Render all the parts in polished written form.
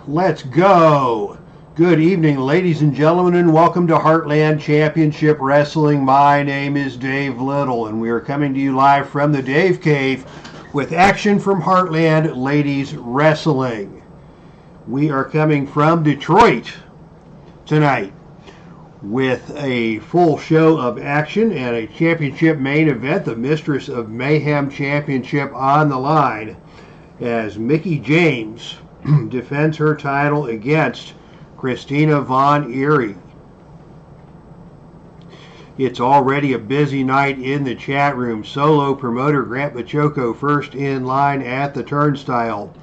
Let's go. Good evening, ladies and gentlemen, and welcome to Heartland Championship Wrestling. My name is Dave Little, and we are coming to you live from the Dave Cave with action from Heartland Ladies Wrestling. We are coming from Detroit tonight with a full show of action and a championship main event, the Mistress of Mayhem Championship on the line, as Mickie James defends her title against CHRISTINA von EERIE. It's already a busy night in the chat room. Solo promoter Grant Machoco first in line at the turnstile.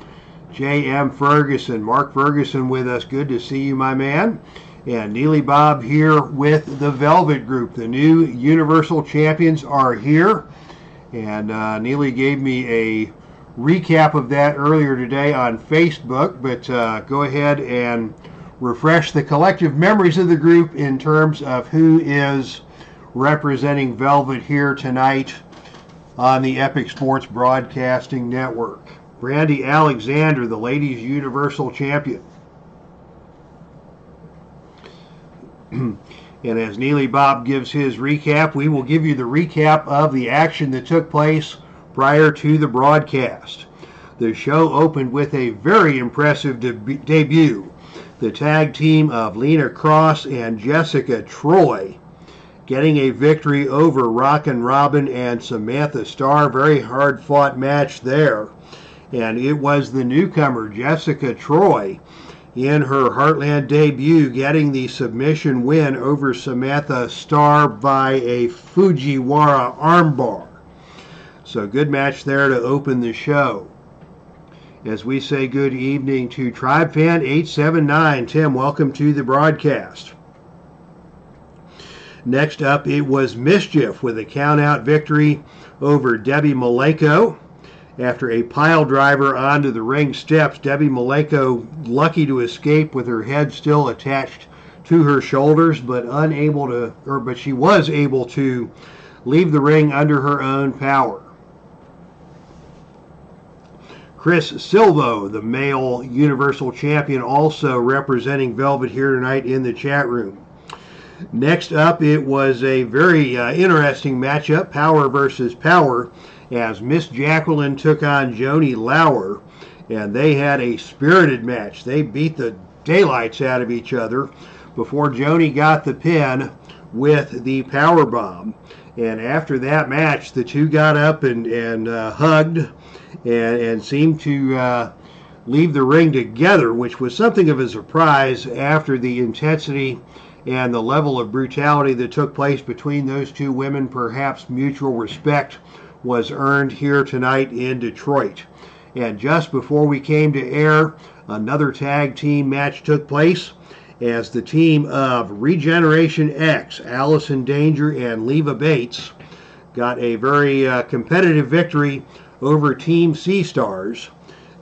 J.M. Ferguson, Mark Ferguson with us. Good to see you, my man. And Neely Bob here with the Velvet Group. The new Universal Champions are here. And Neely gave me a recap of that earlier today on Facebook. But go ahead and refresh the collective memories of the group in terms of who is representing Velvet here tonight on the Epic Sports Broadcasting Network. Brandy Alexander, the Ladies Universal Champion. And as Neely Bob gives his recap, we will give you the recap of the action that took place prior to the broadcast. The show opened with a very impressive debut. The tag team of Lena Cross and Jessica Troy getting a victory over Rockin' Robin and Samantha Starr. Very hard fought match there. And it was the newcomer Jessica Troy in her Heartland debut getting the submission win over Samantha Starr by a Fujiwara armbar. So good match there to open the show. As we say good evening to Tribe Fan 879. Tim, welcome to the broadcast. Next up, it was Mischief with a count-out victory over Debbie Malenko. After a pile driver onto the ring steps, Debbie Malenko lucky to escape with her head still attached to her shoulders, but she was able to leave the ring under her own power. Chris Silvo, the male Universal Champion, also representing Velvet here tonight in the chat room. Next up, it was a very interesting matchup, Power versus Power, as Miss Jacqueline took on Joni Lauer, and they had a spirited match. They beat the daylights out of each other before Joni got the pin with the power bomb. And after that match, the two got up and hugged and seemed to leave the ring together, which was something of a surprise after the intensity and the level of brutality that took place between those two women. Perhaps mutual respect was earned here tonight in Detroit. And just before we came to air, another tag team match took place as the team of Regeneration X, Allison Danger and Leva Bates, got a very competitive victory over Team Sea Stars,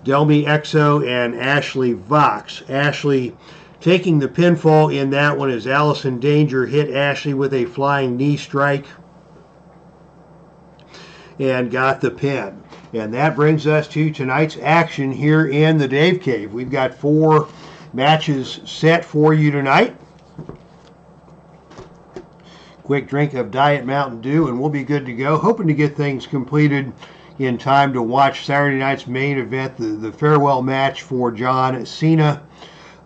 Delmi Exo and Ashley Vox. Ashley taking the pinfall in that one as Allison Danger hit Ashley with a flying knee strike and got the pin. And that brings us to tonight's action here in the Dave Cave. We've got 4 matches set for you tonight. Quick drink of Diet Mountain Dew and we'll be good to go. Hoping to get things completed in time to watch Saturday night's main event, the farewell match for John Cena.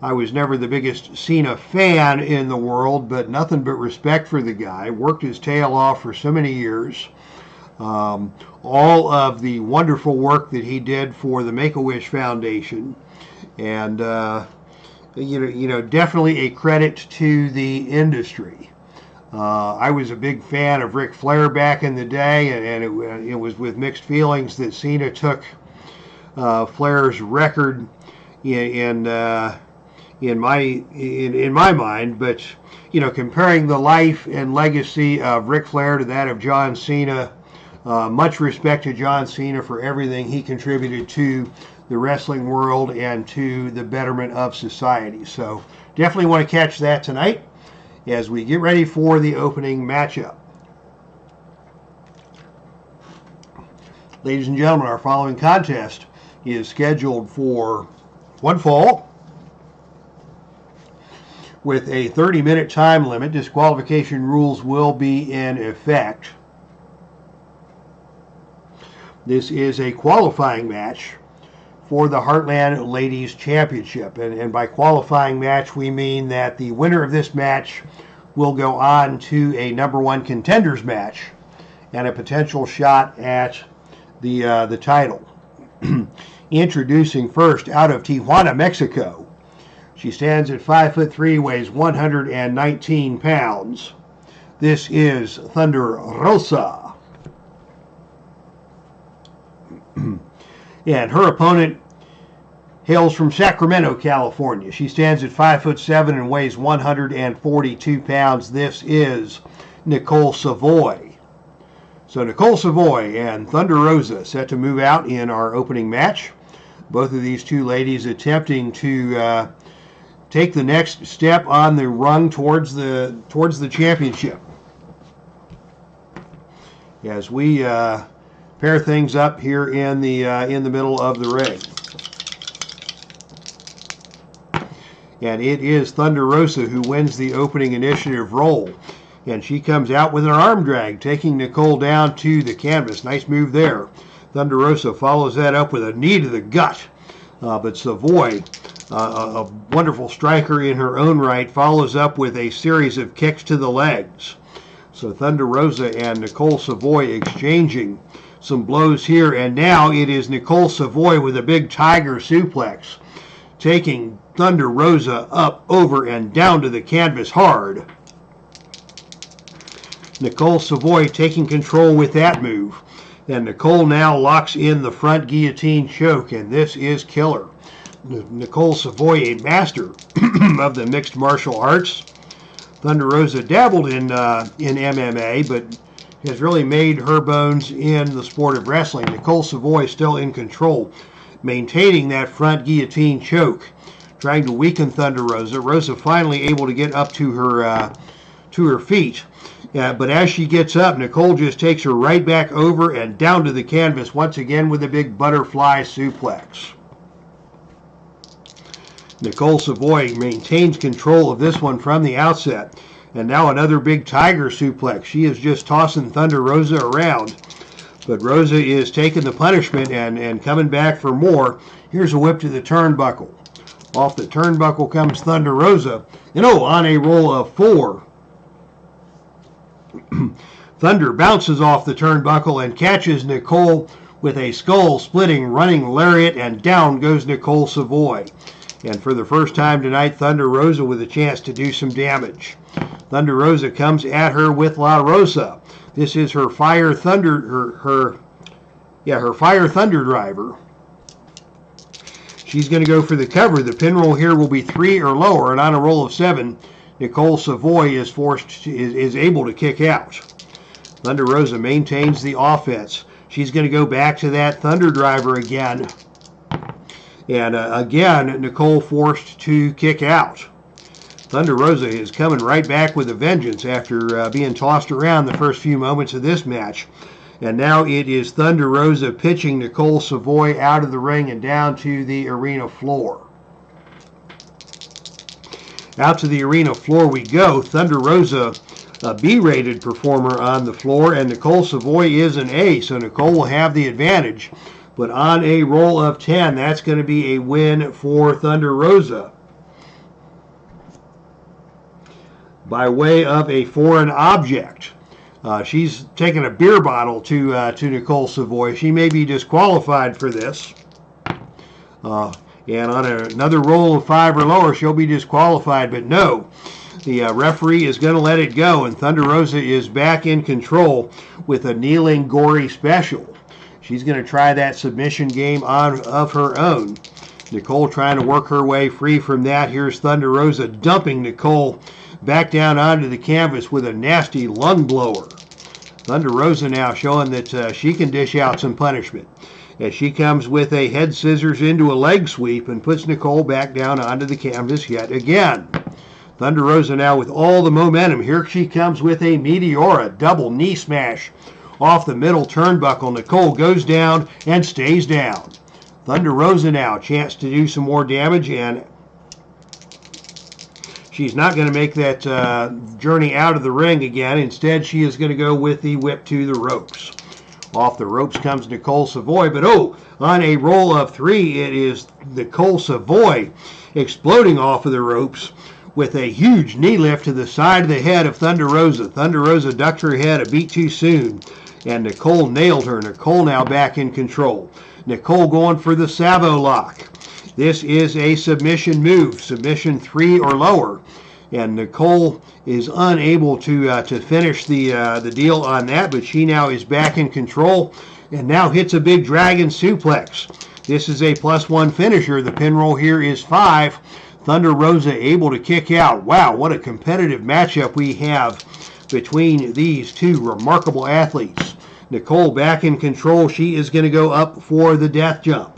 I was never the biggest Cena fan in the world, but nothing but respect for the guy. Worked his tail off for so many years. All of the wonderful work that he did for the Make-A-Wish Foundation. And, definitely a credit to the industry. I was a big fan of Ric Flair back in the day, and it was with mixed feelings that Cena took Flair's record in my mind. But comparing the life and legacy of Ric Flair to that of John Cena, much respect to John Cena for everything he contributed to the wrestling world and to the betterment of society. So definitely want to catch that tonight as we get ready for the opening matchup. Ladies and gentlemen, our following contest is scheduled for one fall with a 30-minute time limit. Disqualification rules will be in effect. This is a qualifying match for the Heartland Ladies Championship. And by qualifying match, we mean that the winner of this match will go on to a #1 contenders match and a potential shot at the title. Introducing first, out of Tijuana, Mexico. She stands at 5'3", weighs 119 pounds. This is Thunder Rosa. And her opponent hails from Sacramento, California. She stands at 5'7" and weighs 142 pounds. This is NICOLE SAVOY. So NICOLE SAVOY and Thunder Rosa set to move out in our opening match. Both of these two ladies attempting to take the next step on the rung towards the championship. As we pair things up here in the middle of the ring. And it is Thunder Rosa who wins the opening initiative role. And she comes out with an arm drag, taking NICOLE down to the canvas. Nice move there. Thunder Rosa follows that up with a knee to the gut. But Savoy, a wonderful striker in her own right, follows up with a series of kicks to the legs. So Thunder Rosa and NICOLE SAVOY exchanging some blows here, and now it is NICOLE SAVOY with a big tiger suplex, taking Thunder Rosa up, over, and down to the canvas hard. NICOLE SAVOY taking control with that move, and NICOLE now locks in the front guillotine choke, and this is killer. NICOLE SAVOY, a master of the mixed martial arts. Thunder Rosa dabbled in MMA, but has really made her bones in the sport of wrestling. NICOLE SAVOY still in control, maintaining that front guillotine choke, trying to weaken Thunder Rosa. Rosa finally able to get up to her feet. But as she gets up, NICOLE just takes her right back over and down to the canvas once again with a big butterfly suplex. NICOLE SAVOY maintains control of this one from the outset. And now another big tiger suplex. She is just tossing Thunder Rosa around. But Rosa is taking the punishment and coming back for more. Here's a whip to the turnbuckle. Off the turnbuckle comes Thunder Rosa. And on a roll of 4. Thunder bounces off the turnbuckle and catches NICOLE with a skull-splitting running lariat, and down goes NICOLE SAVOY. And for the first time tonight, Thunder Rosa with a chance to do some damage. Thunder Rosa comes at her with La Rosa. This is her Fire Thunder, her Fire Thunder driver. She's going to go for the cover. The pin roll here will be 3 or lower, and on a roll of 7, NICOLE SAVOY is able to kick out. Thunder Rosa maintains the offense. She's going to go back to that Thunder driver again. And again, NICOLE forced to kick out. Thunder Rosa is coming right back with a vengeance after being tossed around the first few moments of this match. And now it is Thunder Rosa pitching NICOLE SAVOY out of the ring and down to the arena floor. Out to the arena floor we go. Thunder Rosa, a B-rated performer on the floor, and NICOLE SAVOY is an A, so NICOLE will have the advantage. But on a roll of 10, that's going to be a win for Thunder Rosa. By way of a foreign object. She's taken a beer bottle to NICOLE SAVOY. She may be disqualified for this. And on another roll of 5 or lower, she'll be disqualified. But no, the referee is going to let it go, and Thunder Rosa is back in control with a kneeling, gory special. She's going to try that submission game of her own. NICOLE trying to work her way free from that. Here's Thunder Rosa dumping NICOLE back down onto the canvas with a nasty lung blower. Thunder Rosa now showing that she can dish out some punishment, as she comes with a head scissors into a leg sweep and puts NICOLE back down onto the canvas yet again. Thunder Rosa now with all the momentum. Here she comes with a Meteora double knee smash off the middle turnbuckle. NICOLE goes down and stays down. Thunder Rosa now chance to do some more damage, and she's not going to make that journey out of the ring again. Instead, she is going to go with the whip to the ropes. Off the ropes comes NICOLE SAVOY, but on a roll of 3, it is NICOLE SAVOY exploding off of the ropes with a huge knee lift to the side of the head of Thunder Rosa. Thunder Rosa ducked her head a beat too soon, and NICOLE nailed her. NICOLE now back in control. NICOLE going for the SAVOY lock. This is a submission move, submission 3 or lower, and NICOLE is unable to finish the deal on that, but she now is back in control and now hits a big dragon suplex. This is a +1 finisher. The pin roll here is 5. Thunder Rosa able to kick out. Wow, what a competitive matchup we have between these two remarkable athletes. NICOLE back in control. She is going to go up for the death jump.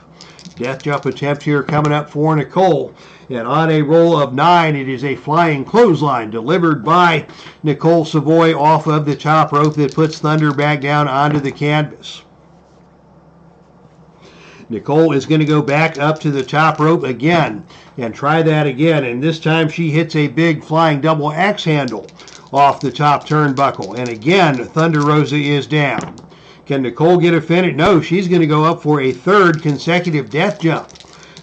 Death jump attempt here coming up for NICOLE. And on a roll of 9, it is a flying clothesline delivered by NICOLE SAVOY off of the top rope that puts Thunder back down onto the canvas. NICOLE is going to go back up to the top rope again and try that again. And this time she hits a big flying double axe handle off the top turnbuckle. And again, Thunder Rosa is down. Can NICOLE get a finish? No, she's going to go up for a 3rd consecutive death jump.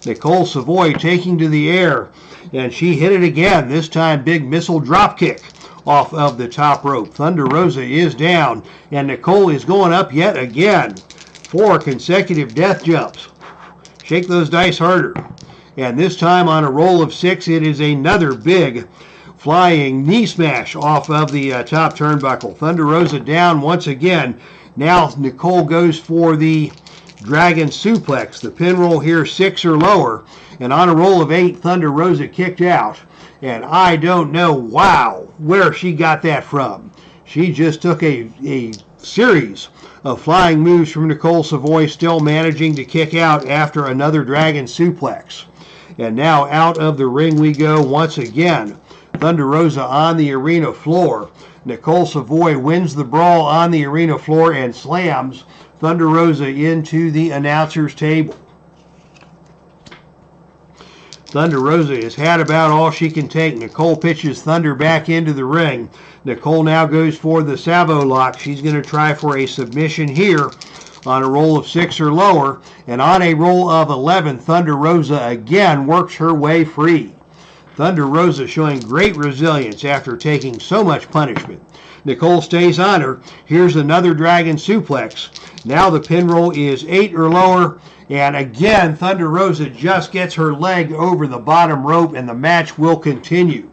NICOLE SAVOY taking to the air, and she hit it again. This time, big missile drop kick off of the top rope. Thunder Rosa is down, and NICOLE is going up yet again. 4 consecutive death jumps. Shake those dice harder. And this time on a roll of 6, it is another big flying knee smash off of the top turnbuckle. Thunder Rosa down once again. Now NICOLE goes for the dragon suplex. The pin roll here 6 or lower. And on a roll of 8, Thunder Rosa kicked out. And I don't know, where she got that from. She just took a series of flying moves from NICOLE SAVOY, still managing to kick out after another dragon suplex. And now out of the ring we go once again. Thunder Rosa on the arena floor. NICOLE SAVOY wins the brawl on the arena floor and slams Thunder Rosa into the announcer's table. Thunder Rosa has had about all she can take. NICOLE pitches Thunder back into the ring. NICOLE now goes for the SAVOY lock. She's going to try for a submission here on a roll of 6 or lower. And on a roll of 11, Thunder Rosa again works her way free. Thunder Rosa showing great resilience after taking so much punishment. NICOLE stays on her. Here's another dragon suplex. Now the pin roll is 8 or lower. And again, Thunder Rosa just gets her leg over the bottom rope, and the match will continue.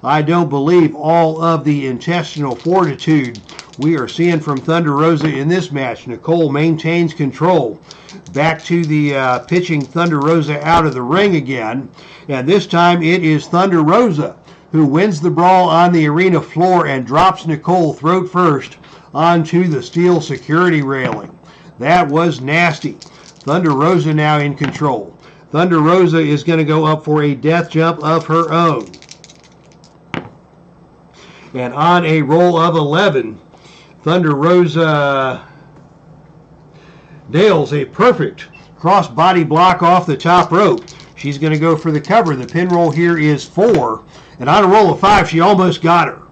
I don't believe all of the intestinal fortitude we are seeing from Thunder Rosa in this match. NICOLE maintains control. Back to the pitching Thunder Rosa out of the ring again. And this time it is Thunder Rosa who wins the brawl on the arena floor and drops NICOLE throat first onto the steel security railing. That was nasty. Thunder Rosa now in control. Thunder Rosa is going to go up for a death jump of her own. And on a roll of 11, Thunder Rosa nails a perfect cross-body block off the top rope. She's going to go for the cover. The pin roll here is 4. And on a roll of 5, she almost got her.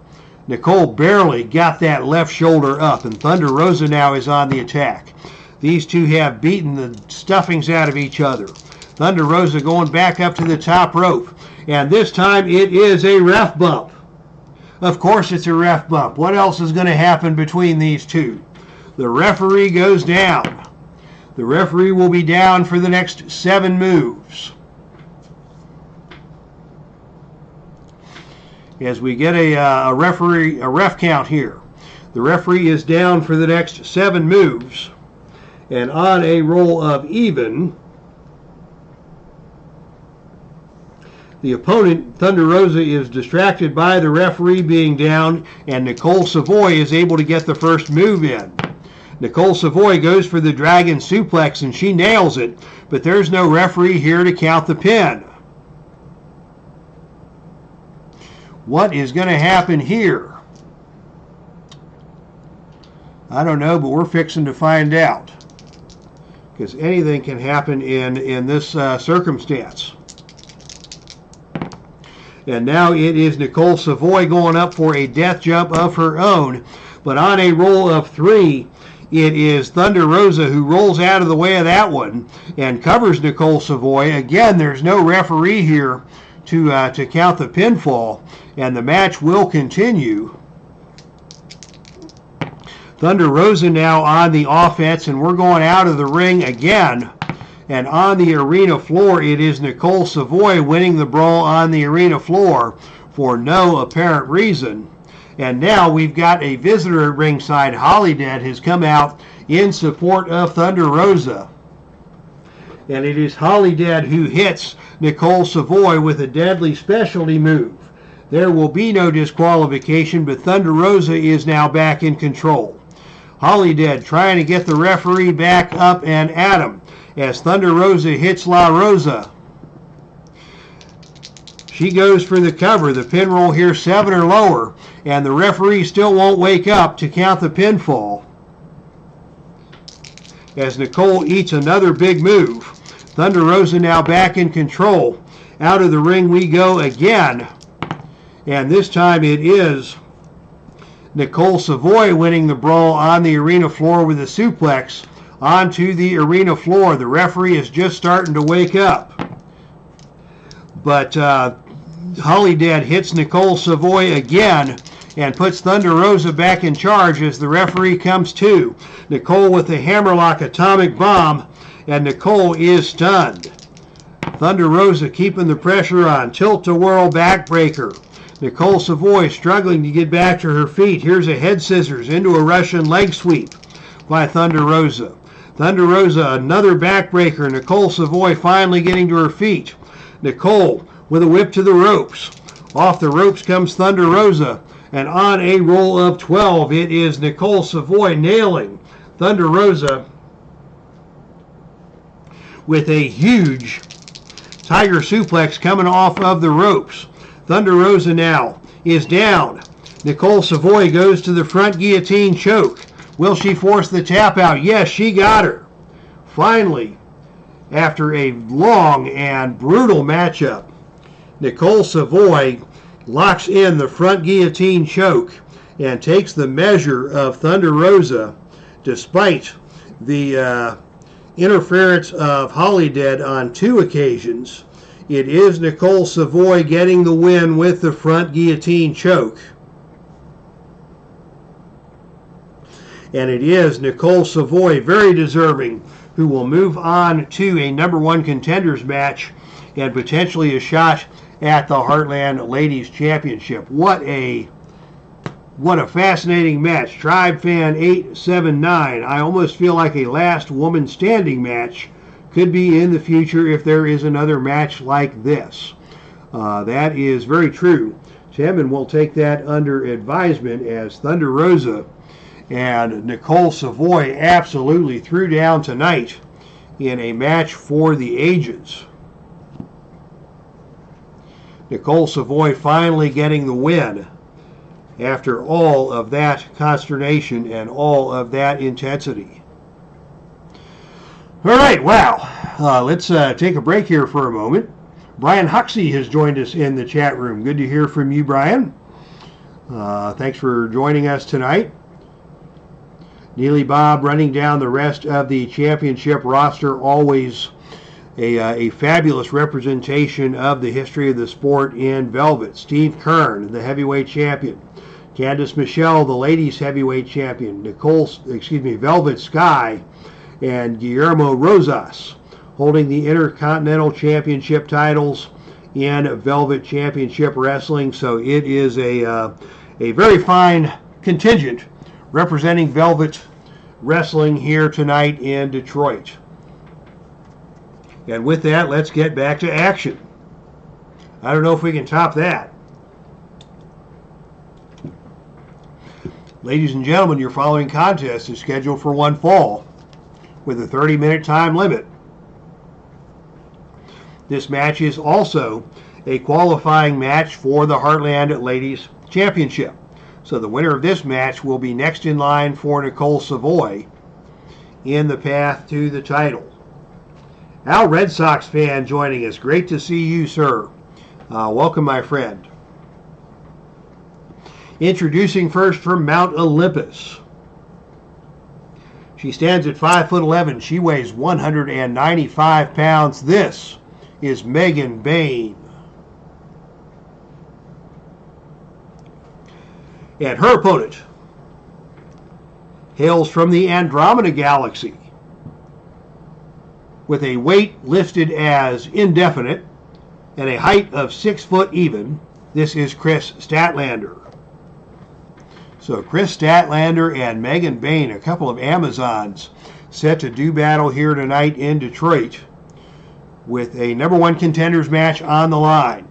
NICOLE barely got that left shoulder up, and Thunder Rosa now is on the attack. These two have beaten the stuffings out of each other. Thunder Rosa going back up to the top rope. And this time it is a ref bump. Of course it's a ref bump. What else is going to happen between these two? The referee goes down. The referee will be down for the next 7 moves. As we get a ref count here. The referee is down for the next 7 moves. And on a roll of even, the opponent, Thunder Rosa, is distracted by the referee being down, and NICOLE SAVOY is able to get the first move in. NICOLE SAVOY goes for the dragon suplex, and she nails it, but there's no referee here to count the pin. What is going to happen here? I don't know, but we're fixing to find out. Because anything can happen in this circumstance. And now it is NICOLE SAVOY going up for a death jump of her own. But on a roll of 3, it is Thunder Rosa who rolls out of the way of that one and covers NICOLE SAVOY. Again, there's no referee here to count the pinfall, and the match will continue. Thunder Rosa now on the offense, and we're going out of the ring again. And on the arena floor, it is NICOLE SAVOY winning the brawl on the arena floor for no apparent reason. And now we've got a visitor at ringside. Holidead has come out in support of Thunder Rosa. And it is Holidead who hits NICOLE SAVOY with a deadly specialty move. There will be no disqualification, but Thunder Rosa is now back in control. Holidead trying to get the referee back up and at him as Thunder Rosa hits La Rosa. She goes for the cover. The pin roll here 7 or lower, and the referee still won't wake up to count the pinfall. As NICOLE eats another big move. Thunder Rosa now back in control. Out of the ring we go again. And this time it is NICOLE SAVOY winning the brawl on the arena floor with a suplex onto the arena floor. The referee is just starting to wake up. But Holidead hits NICOLE SAVOY again and puts Thunder Rosa back in charge as the referee comes to. NICOLE with the hammerlock atomic bomb, and NICOLE is stunned. Thunder Rosa keeping the pressure on. Tilt-a-whirl backbreaker. NICOLE SAVOY struggling to get back to her feet. Here's a head scissors into a Russian leg sweep by Thunder Rosa. Thunder Rosa, another backbreaker. NICOLE SAVOY finally getting to her feet. NICOLE with a whip to the ropes. Off the ropes comes Thunder Rosa. And on a roll of 12, it is NICOLE SAVOY nailing Thunder Rosa with a huge tiger suplex coming off of the ropes. Thunder Rosa now is down. NICOLE SAVOY goes to the front guillotine choke. Will she force the tap out? Yes, she got her. Finally, after a long and brutal matchup, NICOLE SAVOY locks in the front guillotine choke and takes the measure of Thunder Rosa despite the interference of Holidead on 2 occasions. It is NICOLE SAVOY getting the win with the front guillotine choke. And it is NICOLE SAVOY, very deserving, who will move on to a #1 contenders match and potentially a shot at the Heartland Ladies Championship. What a fascinating match. Tribe Fan 879. I almost feel like a last woman standing match could be in the future if there is another match like this. That is very true, Tim, and we'll take that under advisement as Thunder Rosa and NICOLE SAVOY absolutely threw down tonight in a match for the ages. NICOLE SAVOY finally getting the win after all of that consternation and all of that intensity. All right, wow. Let's take a break here for a moment. Brian Huxley has joined us in the chat room. Good to hear from you, Brian. Thanks for joining us tonight. Neely Bob running down the rest of the championship roster. Always a fabulous representation of the history of the sport in Velvet. Steve Kern, the heavyweight champion. Candice Michelle, the ladies heavyweight champion. Velvet Sky and Guillermo Rosas holding the Intercontinental Championship titles in Velvet Championship Wrestling. So it is a very fine contingent representing Velvet Wrestling here tonight in Detroit. And with that, let's get back to action. I don't know if we can top that. Ladies and gentlemen, your following contest is scheduled for one fall with a 30-minute time limit. This match is also a qualifying match for the Heartland Ladies Championship. So the winner of this match will be next in line for NICOLE SAVOY in the path to the title. Al, Red Sox fan, joining us. Great to see you, sir. Welcome, my friend. Introducing first from Mount Olympus. She stands at 5'11". She weighs 195 pounds. This is Megan BAYNE. And her opponent hails from the Andromeda Galaxy with a weight listed as indefinite and a height of 6 foot even. This is KRIS STATLANDER. So KRIS STATLANDER and Megan BAYNE, a couple of Amazons, set to do battle here tonight in Detroit with a #1 contenders match on the line.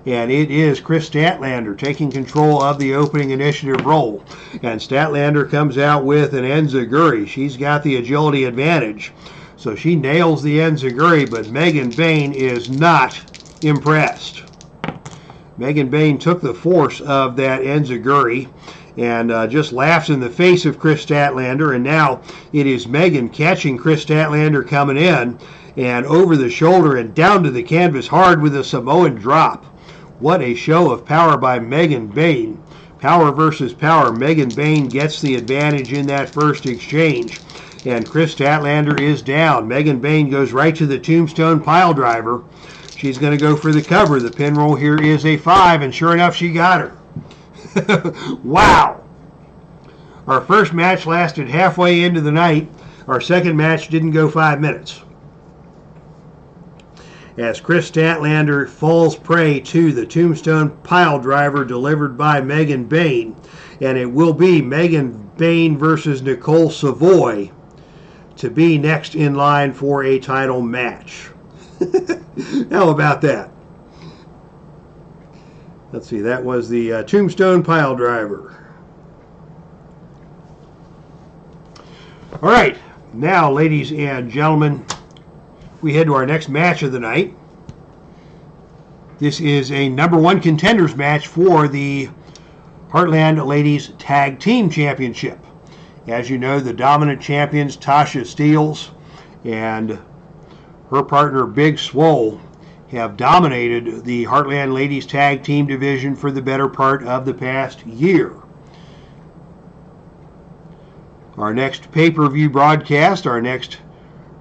And it is KRIS STATLANDER taking control of the opening initiative role. And Statlander comes out with an enziguri. She's got the agility advantage, so she nails the enziguri, but Megan BAYNE is not impressed. Megan BAYNE took the force of that enziguri and just laughs in the face of KRIS STATLANDER, and now it is Megan catching KRIS STATLANDER coming in and over the shoulder and down to the canvas hard with a Samoan drop. What a show of power by Megan BAYNE. Power versus power. Megan BAYNE gets the advantage in that first exchange. And KRIS STATLANDER is down. Megan BAYNE goes right to the tombstone pile driver. She's going to go for the cover. The pin roll here is a 5, and sure enough, she got her. Wow. Our first match lasted halfway into the night. Our second match didn't go 5 minutes, as KRIS STATLANDER falls prey to the tombstone pile driver delivered by Megan BAYNE, and it will be Megan BAYNE versus NICOLE SAVOY to be next in line for a title match. How about that? Let's see, that was the tombstone pile driver. All right, now, ladies and gentlemen, we head to our next match of the night. This is a #1 contenders match for the Heartland Ladies Tag Team Championship. As you know, the dominant champions Tasha Steelz and her partner Big Swole have dominated the Heartland Ladies Tag Team division for the better part of the past year. Our next pay-per-view broadcast, our next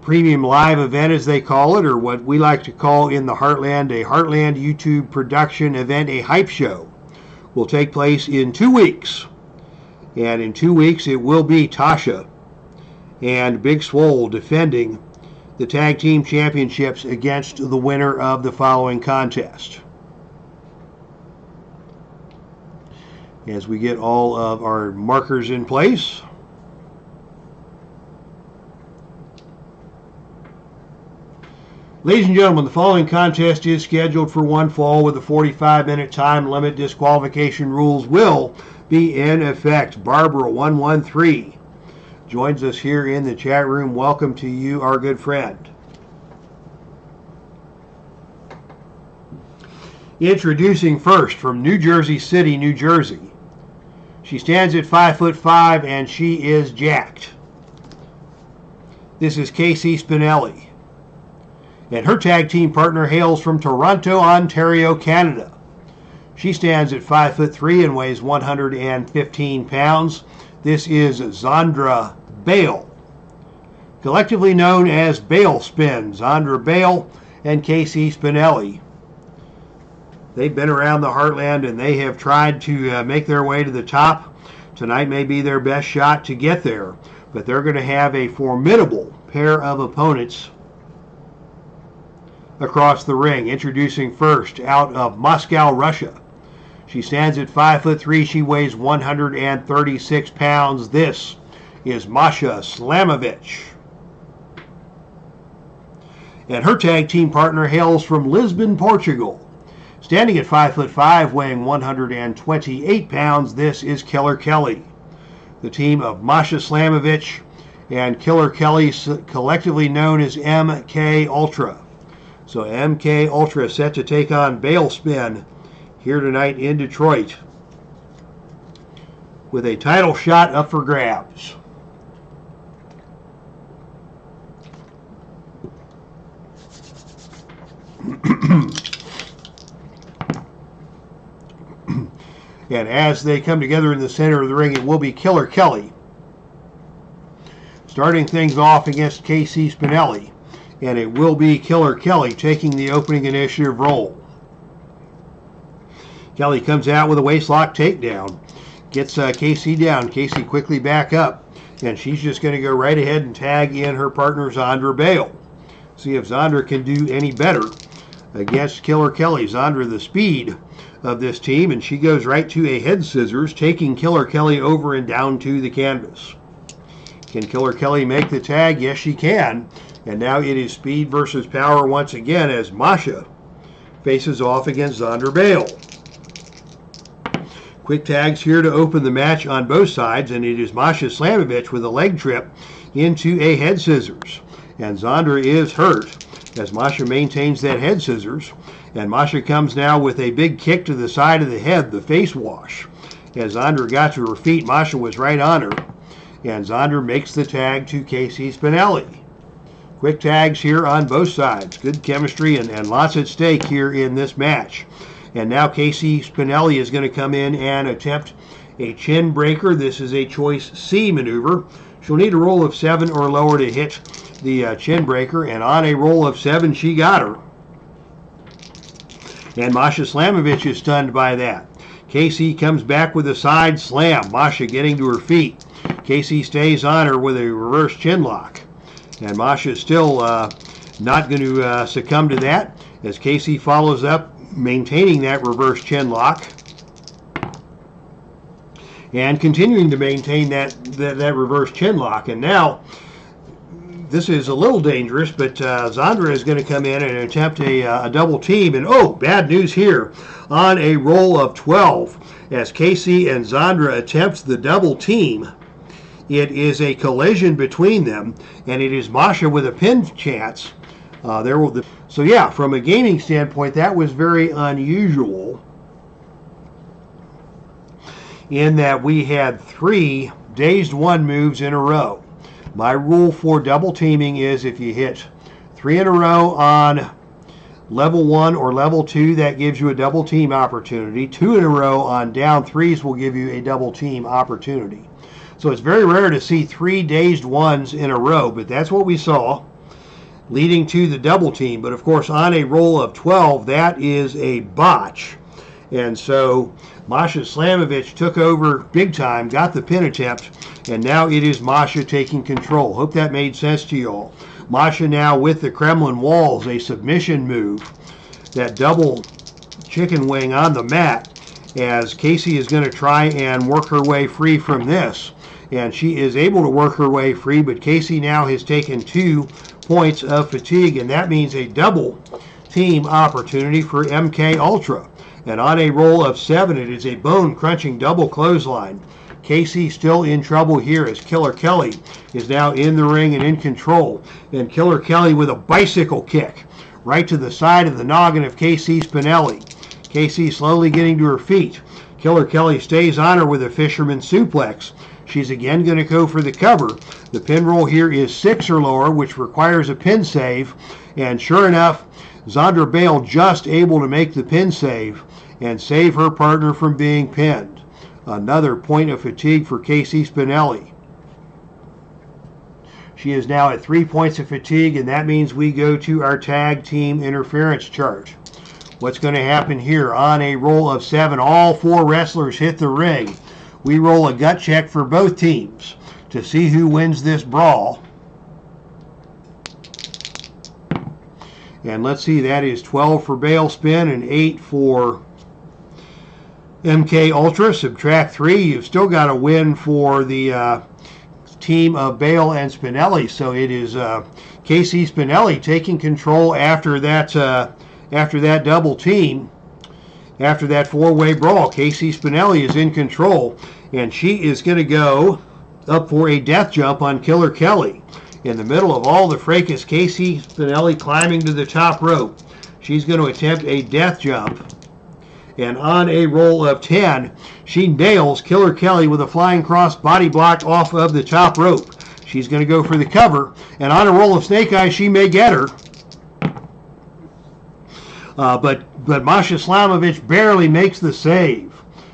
premium live event, as they call it, or what we like to call in the Heartland, a Heartland YouTube production event, a hype show, will take place in 2 weeks. And in 2 weeks, it will be Tasha and Big Swole defending the Tag Team Championships against the winner of the following contest. As we get all of our markers in place, ladies and gentlemen, the following contest is scheduled for one fall with a 45-minute time limit. Disqualification rules will be in effect. Barbara 113 joins us here in the chat room. Welcome to you, our good friend. Introducing first from New Jersey City, New Jersey. She stands at 5'5", and she is jacked. This is Spinelli. And her tag team partner hails from Toronto, Ontario, Canada. She stands at 5'3" and weighs 115 pounds. This is XANDRA BALE, collectively known as BALE Spin. XANDRA BALE and Spinelli. They've been around the Heartland and they have tried to make their way to the top. Tonight may be their best shot to get there, but they're going to have a formidable pair of opponents across the ring. Introducing first, out of Moscow, Russia. She stands at 5'3". She weighs 136 pounds. This is MASHA SLAMOVICH. And her tag team partner hails from Lisbon, Portugal. Standing at 5'5", weighing 128 pounds, this is Killer Kelly. The team of MASHA SLAMOVICH and Killer Kelly, collectively known as MK Ultra. So MK Ultra set to take on BALE Spin here tonight in Detroit, with a title shot up for grabs. And as they come together in the center of the ring, it will be Killer Kelly starting things off against KC Spinelli. And it will be Killer Kelly taking the opening initiative role. Kelly comes out with a waistlock takedown. Gets KC down. KC quickly back up. And she's just going to go right ahead and tag in her partner, XANDRA BALE. See if XANDRA can do any better against Killer Kelly. XANDRA, the speed of this team, and she goes right to a head scissors, taking Killer Kelly over and down to the canvas. Can Killer Kelly make the tag? Yes, she can. And now it is speed versus power once again as MASHA faces off against XANDRA BALE. Quick tags here to open the match on both sides, and it is MASHA SLAMOVICH with a leg trip into a head scissors. And XANDRA is hurt as MASHA maintains that head scissors. And MASHA comes now with a big kick to the side of the head, the face wash. As XANDRA got to her feet, MASHA was right on her. And XANDRA makes the tag to KC Spinelli. Quick tags here on both sides. Good chemistry and lots at stake here in this match. And now KC Spinelli is going to come in and attempt a chin breaker. This is a choice C maneuver. She'll need a roll of 7 or lower to hit the chin breaker. And on a roll of 7, she got her. And MASHA SLAMOVICH is stunned by that. KC comes back with a side slam. MASHA getting to her feet. KC stays on her with a reverse chin lock. And MASHA is still not going to succumb to that as KC follows up, maintaining that reverse chin lock. And continuing to maintain that reverse chin lock. And now, this is a little dangerous, but XANDRA is going to come in and attempt a double team. And oh, bad news here on a roll of 12 as KC and XANDRA attempt the double team. It is a collision between them, and it is MASHA with a pin chance. So yeah, from a gaming standpoint, that was very unusual in that we had 3 dazed one moves in a row. My rule for double teaming is if you hit 3 in a row on level 1 or level 2, that gives you a double team opportunity. 2 in a row on down 3s will give you a double team opportunity. So it's very rare to see 3 dazed ones in a row, but that's what we saw, leading to the double team. But of course, on a roll of 12, that is a botch. And so MASHA SLAMOVICH took over big time, got the pin attempt, and now it is MASHA taking control. Hope that made sense to you all. MASHA now with the Kremlin walls, a submission move, that double chicken wing on the mat, as KC is going to try and work her way free from this. And she is able to work her way free, but KC now has taken 2 points of fatigue, and that means a double team opportunity for MK Ultra. And on a roll of 7, it is a bone-crunching double clothesline. KC still in trouble here as Killer Kelly is now in the ring and in control. And Killer Kelly with a bicycle kick right to the side of the noggin of KC Spinelli. KC slowly getting to her feet. Killer Kelly stays on her with a fisherman suplex. She's again going to go for the cover. The pin roll here is 6 or lower, which requires a pin save. And sure enough, XANDRA BALE just able to make the pin save and save her partner from being pinned. Another point of fatigue for KC Spinelli. She is now at 3 points of fatigue, and that means we go to our tag team interference chart. What's going to happen here? On a roll of 7, all 4 wrestlers hit the ring. We roll a gut check for both teams to see who wins this brawl. And let's see, that is 12 for BALE spin and 8 for MK Ultra. Subtract 3, you've still got a win for the team of BALE and Spinelli. So it is KC Spinelli taking control after that double team. After that 4-way brawl, KC Spinelli is in control, and she is going to go up for a death jump on Killer Kelly. In the middle of all the fracas, KC Spinelli climbing to the top rope. She's going to attempt a death jump, and on a roll of 10, she nails Killer Kelly with a flying cross body block off of the top rope. She's going to go for the cover, and on a roll of snake eyes, she may get her. but MASHA SLAMOVICH barely makes the save.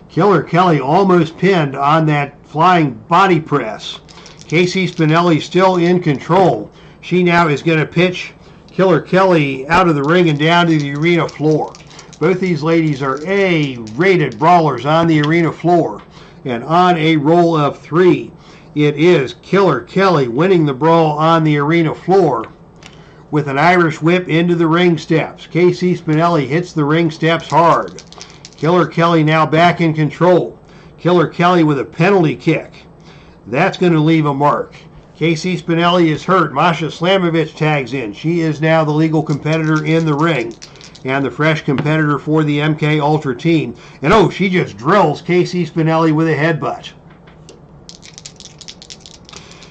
Killer Kelly almost pinned on that flying body press. Casey Spinelli still in control. She now is going to pitch Killer Kelly out of the ring and down to the arena floor. Both these ladies are A-rated brawlers on the arena floor. And on a roll of 3, it is Killer Kelly winning the brawl on the arena floor with an Irish whip into the ring steps. Casey Spinelli hits the ring steps hard. Killer Kelly now back in control. Killer Kelly with a penalty kick. That's going to leave a mark. Casey Spinelli is hurt. MASHA SLAMOVICH tags in. She is now the legal competitor in the ring and the fresh competitor for the MK Ultra team. And oh, she just drills Casey Spinelli with a headbutt.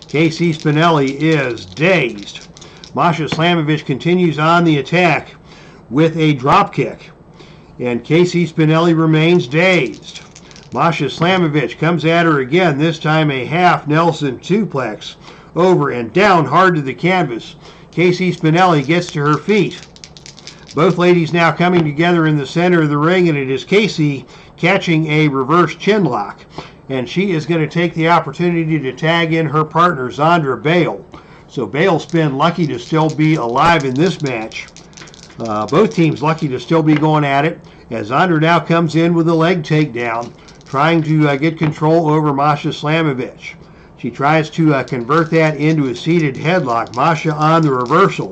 Casey Spinelli is dazed. MASHA SLAMOVICH continues on the attack with a drop kick. And Casey Spinelli remains dazed. MASHA SLAMOVICH comes at her again, this time a half Nelson suplex. Over and down hard to the canvas. Casey Spinelli gets to her feet. Both ladies now coming together in the center of the ring, and it is Casey catching a reverse chin lock. And she is going to take the opportunity to tag in her partner, XANDRA BALE. So BALE's been lucky to still be alive in this match. Both teams lucky to still be going at it, as XANDRA now comes in with a leg takedown, trying to get control over MASHA SLAMOVICH. She tries to convert that into a seated headlock. MASHA on the reversal,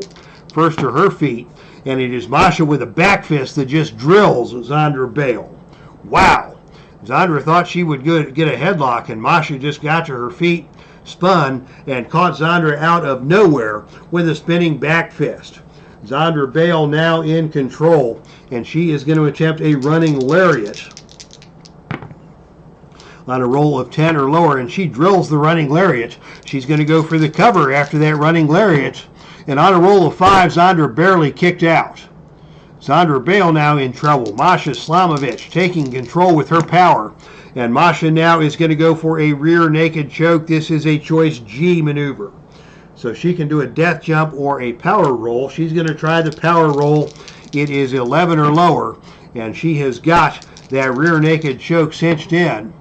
first to her feet, and it is MASHA with a back fist that just drills XANDRA BALE. Wow! XANDRA thought she would get a headlock, and MASHA just got to her feet, spun, and caught XANDRA out of nowhere with a spinning back fist. XANDRA BALE now in control, and she is going to attempt a running lariat on a roll of 10 or lower, and she drills the running lariat. She's going to go for the cover after that running lariat, and on a roll of 5, XANDRA barely kicked out. XANDRA BALE now in trouble. MASHA SLAMOVICH taking control with her power, and MASHA now is going to go for a rear naked choke. This is a choice G maneuver. So she can do a death jump or a power roll. She's going to try the power roll. It is 11 or lower, and she has got that rear naked choke cinched in.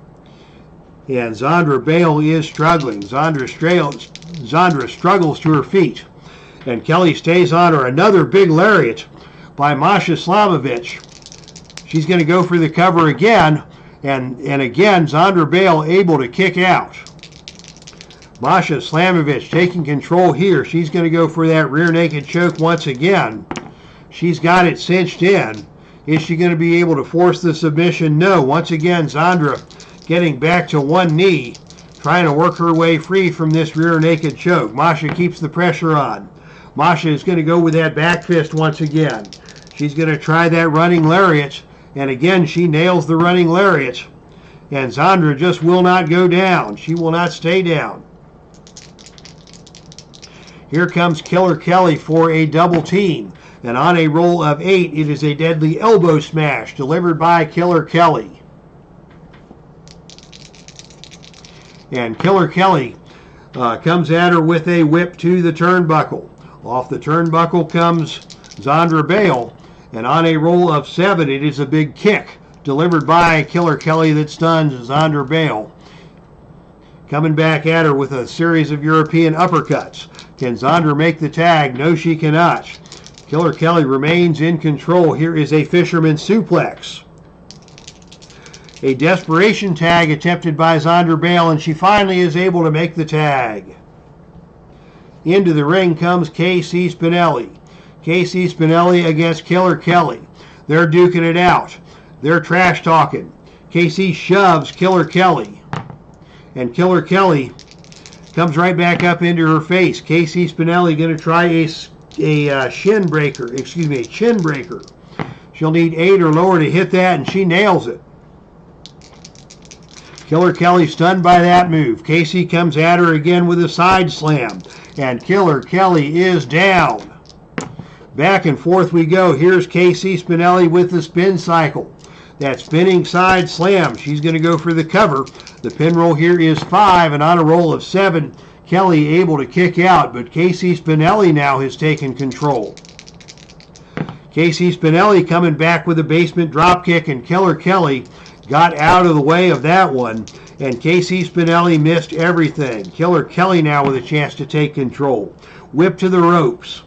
And XANDRA BALE is struggling. XANDRA struggles to her feet. And Kelly stays on her. Another big lariat by MASHA SLAMOVICH. She's going to go for the cover again. And again, XANDRA BALE able to kick out. MASHA SLAMOVICH taking control here. She's going to go for that rear naked choke once again. She's got it cinched in. Is she going to be able to force the submission? No. Once again, XANDRA getting back to one knee, trying to work her way free from this rear naked choke. MASHA keeps the pressure on. MASHA is going to go with that back fist once again. She's going to try that running lariat, and again she nails the running lariat. And XANDRA just will not go down. She will not stay down. Here comes Killer Kelly for a double team. And on a roll of 8, it is a deadly elbow smash delivered by Killer Kelly. And Killer Kelly comes at her with a whip to the turnbuckle. Off the turnbuckle comes XANDRA BALE. And on a roll of 7, it is a big kick delivered by Killer Kelly that stuns XANDRA BALE. Coming back at her with a series of European uppercuts. Can XANDRA make the tag? No, she cannot. Killer Kelly remains in control. Here is a fisherman suplex. A desperation tag attempted by XANDRA BALE, and she finally is able to make the tag. Into the ring comes Casey Spinelli. Casey Spinelli against Killer Kelly. They're duking it out. They're trash talking. Casey shoves Killer Kelly. And Killer Kelly comes right back up into her face. Casey Spinelli going to try a chin breaker. She'll need 8 or lower to hit that, and she nails it. Killer Kelly stunned by that move. Casey comes at her again with a side slam, and Killer Kelly is down. Back and forth we go. Here's Casey Spinelli with the spin cycle. That spinning side slam. She's going to go for the cover. The pin roll here is 5, and on a roll of 7, Kelly able to kick out, but Casey Spinelli now has taken control. Casey Spinelli coming back with a basement dropkick, and Killer Kelly got out of the way of that one. And Casey Spinelli missed everything. Killer Kelly now with a chance to take control. Whip to the ropes.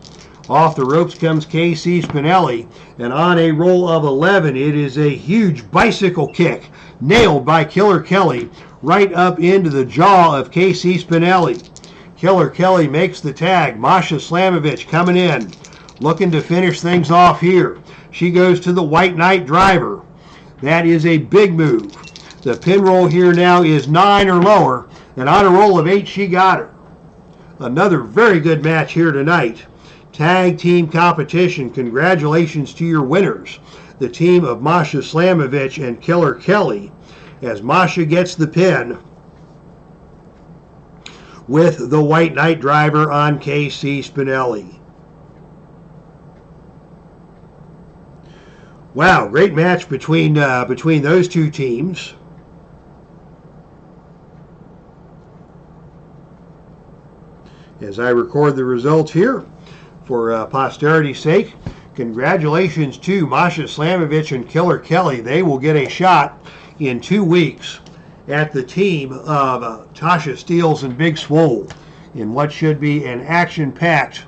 Off the ropes comes Casey Spinelli, and on a roll of 11, it is a huge bicycle kick, nailed by Killer Kelly, right up into the jaw of Casey Spinelli. Killer Kelly makes the tag. MASHA SLAMOVICH coming in, looking to finish things off here. She goes to the White Knight driver. That is a big move. The pin roll here now is 9 or lower, and on a roll of 8, she got her. Another very good match here tonight. Tag team competition. Congratulations to your winners, the team of MASHA SLAMOVICH and Killer Kelly, as MASHA gets the pin with the White Knight driver on Casey Spinelli. Wow, great match between those two teams. As I record the results here for posterity's sake, congratulations to MASHA SLAMOVICH and Killer Kelly. They will get a shot in 2 weeks at the team of Tasha Steeles and Big Swole in what should be an action-packed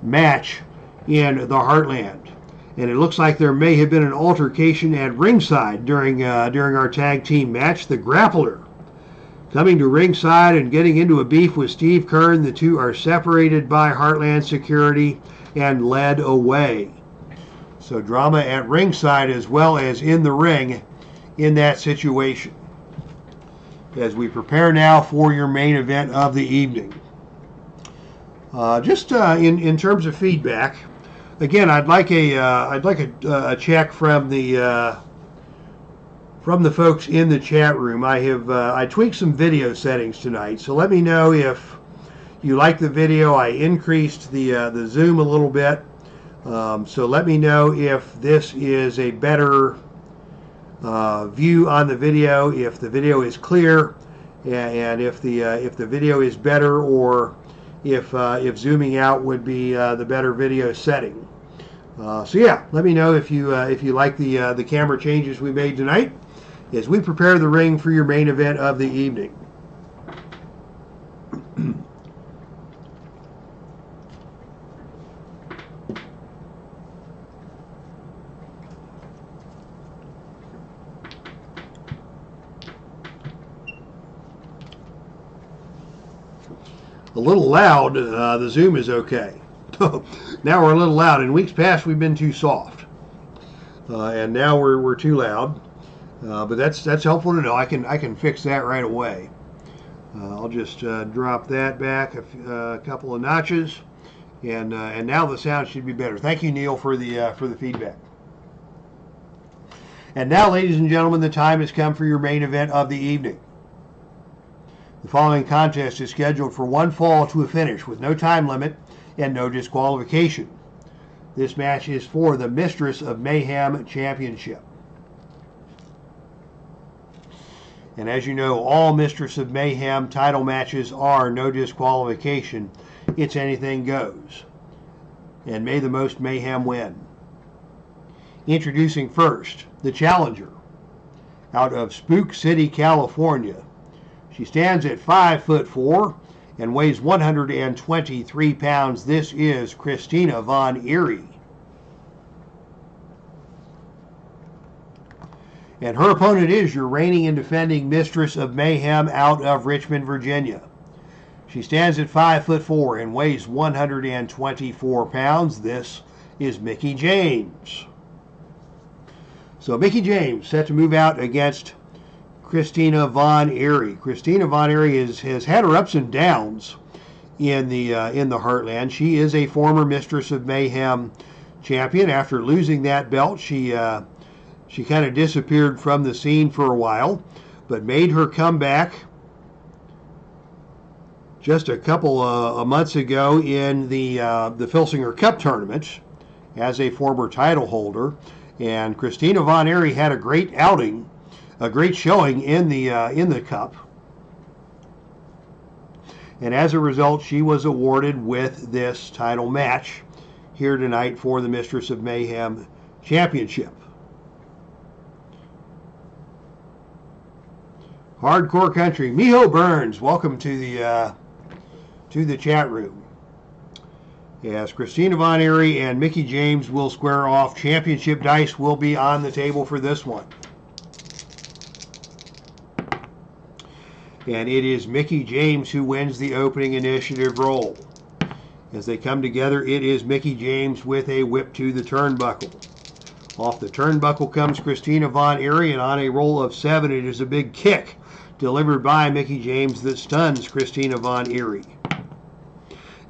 match in the Heartland. And it looks like there may have been an altercation at ringside during our tag team match. The Grappler coming to ringside and getting into a beef with Steve Kern. The two are separated by Heartland security and led away. So drama at ringside as well as in the ring in that situation. As we prepare now for your main event of the evening. In terms of feedback, again, I'd like a check from the folks in the chat room. I tweaked some video settings tonight, so let me know if you like the video. I increased the zoom a little bit, so let me know if this is a better view on the video, if the video is clear, and if the video is better, or if zooming out would be the better video setting. So yeah, let me know if you like the camera changes we made tonight as we prepare the ring for your main event of the evening. A little loud. The zoom is okay. Now we're a little loud. In weeks past we've been too soft, and now we're too loud. But that's helpful to know. I can fix that right away. I'll just drop that back a couple of notches, and now the sound should be better. Thank you, Neil, for the feedback. And now, ladies and gentlemen, the time has come for your main event of the evening. The following contest is scheduled for one fall to a finish with no time limit and no disqualification. This match is for the Mistress of Mayhem Championship. And as you know, all Mistress of Mayhem title matches are no disqualification. It's anything goes. And may the most mayhem win. Introducing first, the challenger. Out of Spook City, California. She stands at 5'4" and weighs 123 pounds. This is Christina Von EERIE. And her opponent is your reigning and defending Mistress of Mayhem out of Richmond, Virginia. She stands at 5'4" and weighs 124 pounds. This is Mickie James. So Mickie James set to move out against Christina Von EERIE. Christina Von EERIE has had her ups and downs in the Heartland. She is a former Mistress of Mayhem champion. After losing that belt, she kind of disappeared from the scene for a while, but made her comeback just a couple of months ago in the Filsinger Cup tournament as a former title holder. And Christina Von EERIE had a great outing, a great showing in the Cup. And as a result, she was awarded with this title match here tonight for the Mistress of Mayhem Championship. Hardcore Country, Miho Burns, welcome to the chat room. Yes, Christina Von Eerie and Mickie James will square off. Championship dice will be on the table for this one. And it is Mickie James who wins the opening initiative roll. As they come together, it is Mickie James with a whip to the turnbuckle. Off the turnbuckle comes Christina Von Eerie, and on a roll of 7, it is a big kick delivered by Mickie James that stuns Christina Von Eerie.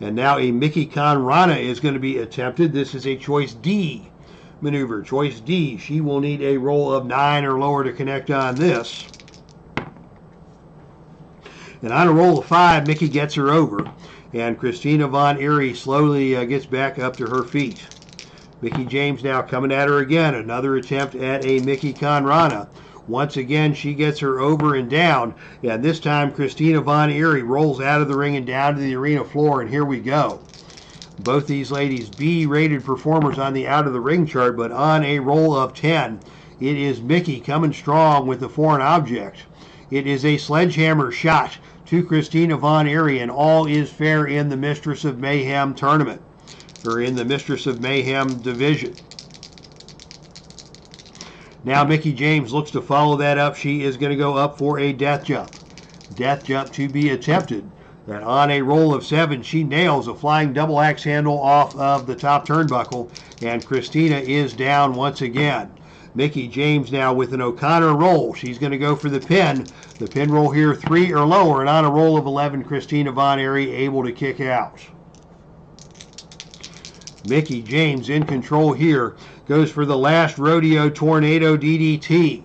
And now a Mickey Conrana is going to be attempted. This is a choice D maneuver. Choice D. She will need a roll of 9 or lower to connect on this. And on a roll of 5, Mickie gets her over. And Christina Von Eerie slowly gets back up to her feet. Mickie James now coming at her again. Another attempt at a Mickey Conrana. Once again, she gets her over and down, and this time Christina Von Eerie rolls out of the ring and down to the arena floor, and here we go. Both these ladies B-rated performers on the out of the ring chart, but on a roll of 10, it is Mickie coming strong with the foreign object. It is a sledgehammer shot to Christina Von Eerie, and all is fair in the Mistress of Mayhem tournament, or in the Mistress of Mayhem division. Now Mickie James looks to follow that up. She is going to go up for a death jump. Death jump to be attempted. And on a roll of 7, she nails a flying double axe handle off of the top turnbuckle. And Christina is down once again. Mickie James now with an O'Connor roll. She's going to go for the pin. The pin roll here 3 or lower. And on a roll of 11, Christina Von Eerie able to kick out. Mickie James in control here. Goes for the last rodeo tornado DDT.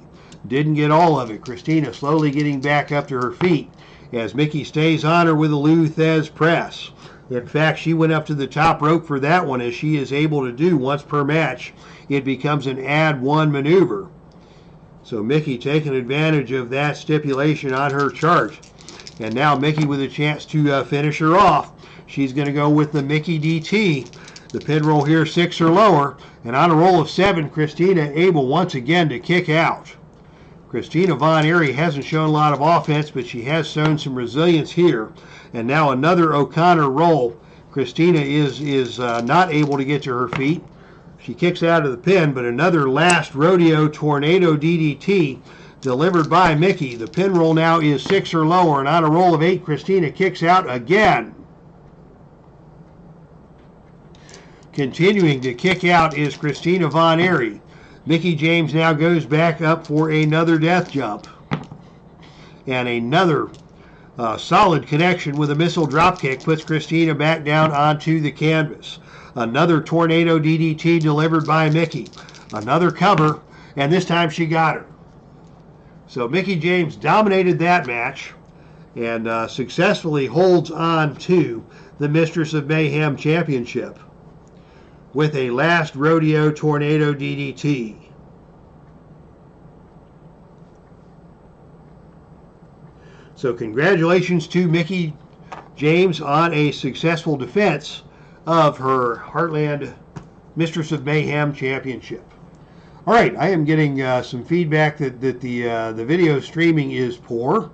Didn't get all of it. Christina slowly getting back up to her feet as Mickie stays on her with a Lou Thez press. In fact, she went up to the top rope for that one, as she is able to do once per match. It becomes an add 1 maneuver. So Mickie taking advantage of that stipulation on her chart. And now Mickie with a chance to finish her off. She's going to go with the Mickie DT. The pin roll here 6 or lower, and on a roll of 7, Christina able once again to kick out. Christina Von Eerie hasn't shown a lot of offense, but she has shown some resilience here. And now another O'Connor roll. Christina is not able to get to her feet. She kicks out of the pin, but another last rodeo tornado DDT delivered by Mickie. The pin roll now is 6 or lower, and on a roll of 8, Christina kicks out again. Continuing to kick out is Christina Von Eerie. Mickie James now goes back up for another death jump. And another solid connection with a missile dropkick puts Christina back down onto the canvas. Another tornado DDT delivered by Mickie. Another cover, and this time she got her. So Mickie James dominated that match and successfully holds on to the Mistress of Mayhem Championship with a last rodeo tornado DDT. So congratulations to Mickie James on a successful defense of her Heartland Mistress of Mayhem Championship. All right, I am getting some feedback that the video streaming is poor.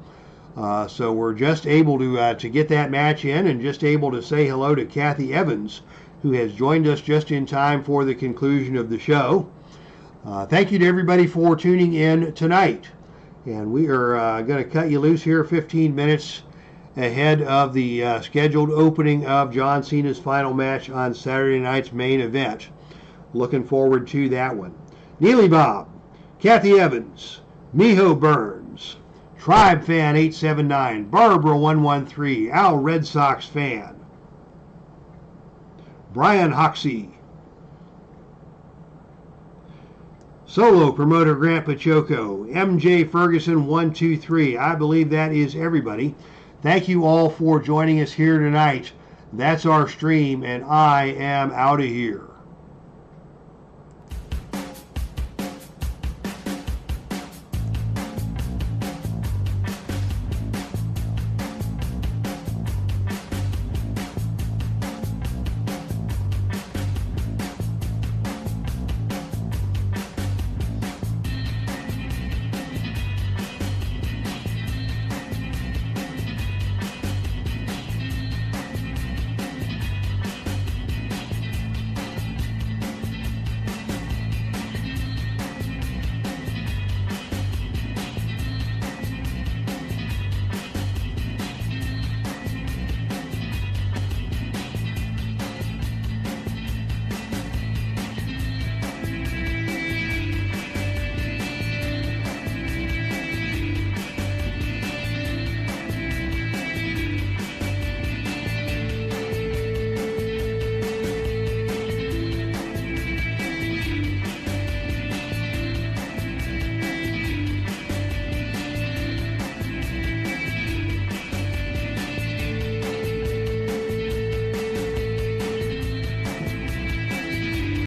So we're just able to get that match in, and just able to say hello to Kathy Evans, who has joined us just in time for the conclusion of the show. Thank you to everybody for tuning in tonight. And we are going to cut you loose here 15 minutes ahead of the scheduled opening of John Cena's final match on Saturday night's main event. Looking forward to that one. Neely Bob, Kathy Evans, Miho Burns, Tribe Fan 879, Barbara 113, Al Red Sox Fan, Brian Hoxie, Solo Promoter Grant Pachoco, MJ Ferguson 123. I believe that is everybody. Thank you all for joining us here tonight. That's our stream, and I am out of here.